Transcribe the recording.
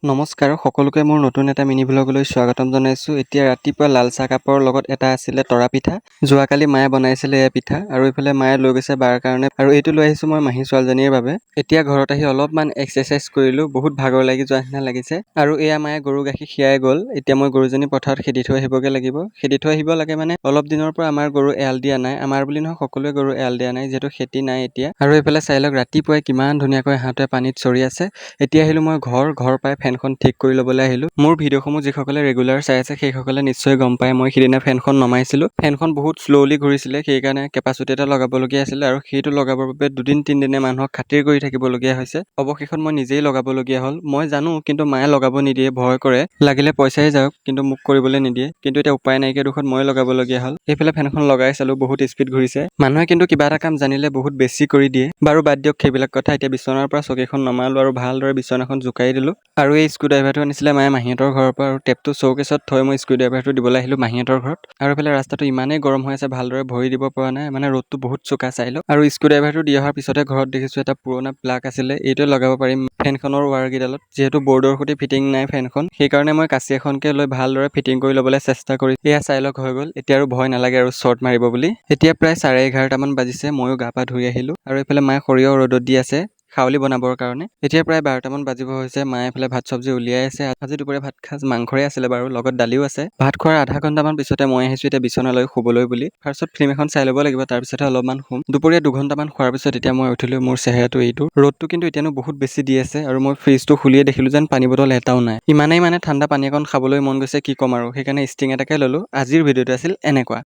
নমস্কাৰ সকলোকে মোৰ নতুন এটা মিনি ভ্লগলৈ স্বাগতম জনাইছোঁ। এতিয়া ৰাতিপুৱা লাল চাহ কাপৰ লগত এটা আছিলে তৰা পিঠা। যোৱাকালি মায়ে বনাইছিলে এয়া পিঠা আৰু এইফালে মায়ে লৈ গৈছে বাৰ কাৰণে আৰু এইটো লৈ আহিছোঁ মই মাহী ছোৱালীজনীৰ বাবে। এতিয়া ঘৰত আহি অলপমান এক্সাৰচাইজ কৰিলোঁ, বহুত ভাগৰ লাগি যোৱা নিচিনা লাগিছে আৰু এয়া মায়ে গৰু গাখীৰ খীৰাই গ'ল। এতিয়া মই গৰুজনী পথাৰত খেদি থৈ আহিবগৈ লাগিব। খেদি থৈ আহিব লাগে মানে অলপ দিনৰ পৰা আমাৰ গৰু এৰাল দিয়া নাই, আমাৰ বুলি নহয় সকলোৱে গৰু এৰাল দিয়া নাই যিহেতু খেতি নাই এতিয়া। আৰু এইফালে চাই লওক ৰাতিপুৱাই কিমান ধুনীয়াকৈ হাঁহটোৱে পানীত চৰি আছে। এতিয়া আহিলোঁ মই ঘৰ পাই ফেনখন ঠিক কৰি ল'বলৈ আহিলোঁ। মোৰ ভিডিঅ'সমূহ যিসকলে ৰেগুলাৰ চাই আছে সেইসকলে নিশ্চয় গম পায় মই সিদিনা ফেনখন নমাইছিলোঁ। ফেনখন বহুত শ্ল'লি ঘূৰিছিলে, সেইকাৰণে কেপাচিটি এটা লগাবলগীয়া আছিলে আৰু সেইটো লগাবৰ বাবে 2-3 দিনে মানুহক খাতিৰ কৰি থাকিবলগীয়া হৈছে। অৱশেষত মই নিজেই লগাবলগীয়া হ'ল। মই জানো কিন্তু মায়ে লগাব নিদিয়ে, ভয় কৰে। লাগিলে পইচাই যাওক কিন্তু মোক কৰিবলৈ নিদিয়ে। কিন্তু এতিয়া উপায় নাইকিয়া দুখত মই লগাবলগীয়া হ'ল। এইফালে ফেনখন লগাই চালোঁ, বহুত স্পীড ঘূৰিছে। মানুহে কিন্তু কিবা এটা কাম জানিলে বহুত বেছি কৰি দিয়ে। বাৰু বাদ দিয়ক সেইবিলাক কথা। এতিয়া বিচনাৰ পৰা চকীখন নমালোঁ আৰু ভালদৰে বিচনাখন জোকাৰি দিলোঁ। আৰু এই স্ক্ৰুড্ৰাইভাৰটো আনিছিলে মায়ে মাহীহঁতৰ ঘৰৰ পৰা আৰু টেপটো চৌকেছত থৈ মই স্ক্ৰুড্ৰাইভাৰটো দিবলৈ আহিলোঁ মাহীহঁতৰ ঘৰত। আৰু এইফালে ৰাস্তাটো ইমানেই গৰম হৈ আছে, ভালদৰে ভৰি দিব পৰা নাই, মানে ৰ'দটো বহুত চোকা চাই লওক। আৰু স্ক্ৰুড্ৰাইভাৰটো দি অহাৰ পিছতে ঘৰত দেখিছোঁ এটা পুৰণা প্লাগ আছিলে, এইটোৱে লগাব পাৰিম ফেনখনৰ ৱাৰকেইডালত। যিহেতু বৰ্ডৰ সৈতে ফিটিং নাই ফেনখন, সেইকাৰণে মই কাচি এখনকে লৈ ভালদৰে ফিটিং কৰি ল'বলৈ চেষ্টা কৰি এয়া চাই লওক হৈ গ'ল। এতিয়া আৰু ভয় নালাগে আৰু শ্বৰ্ট মাৰিব বুলি। এতিয়া প্ৰায় 11:30মান বাজিছে, ময়ো গা পা ধুই আহিলোঁ আৰু এইফালে মায়ে সৰিয়হ ৰ'দত দি আছে খাৱলি বনাবৰ কাৰণে। এতিয়া প্ৰায় 12টামান বাজিব হৈছে, মায়ে এইফালে ভাত চব্জি উলিয়াই আছে। আজি দুপৰীয়া ভাত সাজ মাংসৰে আছিলে বাৰু, লগত দালিও আছে। ভাত খোৱাৰ আধা ঘণ্টামান পিছতে মই আহিছোঁ এতিয়া বিচনালৈ শুবলৈ বুলি। ফাৰ্ষ্টত ফিল্ম এখন চাই ল'ব লাগিব, তাৰপিছতহে অলপমান শুম। দুপৰীয়া 2 ঘণ্টামান খোৱাৰ পিছত এতিয়া মই উঠিলোঁ। মোৰ চেহেৰাটো এইটো। ৰ'দটো কিন্তু এতিয়ানো বহুত বেছি দি আছে আৰু মই ফ্ৰিজটো খুলিয়ে দেখিলোঁ যেন পানী বটল এটাও নাই। ইমানেই মানে ঠাণ্ডা পানী অকণ খাবলৈ মন গৈছে, কি ক'ম আৰু। সেইকাৰণে ষ্টিং এটাকে ল'লোঁ। আজিৰ ভিডিঅ'টো আছিল এনেকুৱা।